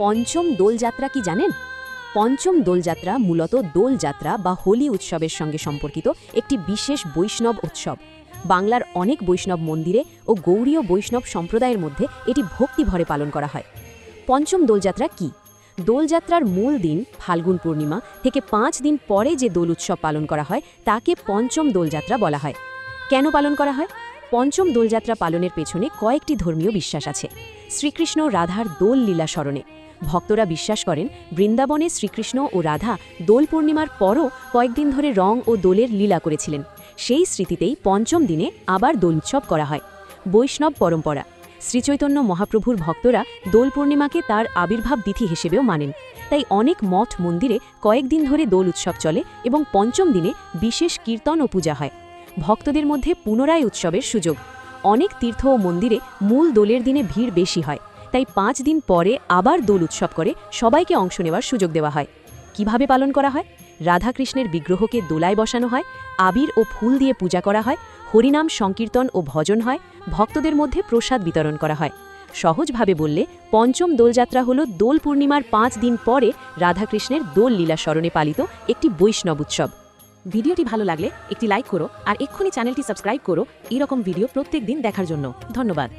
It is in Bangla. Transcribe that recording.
পঞ্চম দোলযাত্রা কি জানেন? পঞ্চম দোলযাত্রা মূলত দোলযাত্রা বা হোলি উৎসবের সঙ্গে সম্পর্কিত একটি বিশেষ বৈষ্ণব উৎসব। বাংলার অনেক বৈষ্ণব মন্দিরে ও গৌড়ীয় বৈষ্ণব সম্প্রদায়ের মধ্যে এটি ভক্তিভরে পালন করা হয়। পঞ্চম দোলযাত্রা কি? দোলযাত্রার মূল দিন ফাল্গুন পূর্ণিমা থেকে 5 দিন পরে যে দোল উৎসব পালন করা হয় তাকে পঞ্চম দোলযাত্রা বলা হয়। কেন পালন করা হয়? পঞ্চম দোলযাত্রা পালনের পেছনে কয়েকটি ধর্মীয় বিশ্বাস আছে। শ্রীকৃষ্ণ রাধার দোল লীলা স্মরণে ভক্তরা বিশ্বাস করেন বৃন্দাবনে শ্রীকৃষ্ণ ও রাধা দোল পূর্ণিমার পরও কয়েকদিন ধরে রং ও দোলের লীলা করেছিলেন। সেই স্মৃতিতেই পঞ্চম দিনে আবার দোল উৎসব করা হয়। বৈষ্ণব পরম্পরা শ্রীচৈতন্য মহাপ্রভুর ভক্তরা দোল পূর্ণিমাকে তার আবির্ভাব তিথি হিসেবেও মানেন। তাই অনেক মঠ মন্দিরে কয়েকদিন ধরে দোল উৎসব চলে এবং পঞ্চম দিনে বিশেষ কীর্তন ও পূজা হয়। ভক্তদের মধ্যে পুনরায় উৎসবের সুযোগ। অনেক তীর্থ ও মন্দিরে মূল দোলের দিনে ভিড় বেশি হয়, তাই 5 দিন পরে আবার দোল উৎসব করে সবাইকে অংশ নেওয়ার সুযোগ দেওয়া হয়। কিভাবে পালন করা হয়? রাধাকৃষ্ণের বিগ্রহকে দোলায় বসানো হয়, আবির ও ফুল দিয়ে পূজা করা হয়, হরিনাম সংকীর্তন ও ভজন হয়, ভক্তদের মধ্যে প্রসাদ বিতরণ করা হয়। সহজভাবে বললে পঞ্চম দোলযাত্রা হল দোল পূর্ণিমার 5 দিন পরে রাধাকৃষ্ণের দোল লীলা স্মরণে পালিত একটি বৈষ্ণব উৎসব। ভিডিওটি ভালো লাগলে একটি লাইক করো আর এক্ষুনি চ্যানেলটি সাবস্ক্রাইব করো এরকম ভিডিও প্রত্যেক দিন দেখার জন্য। ধন্যবাদ।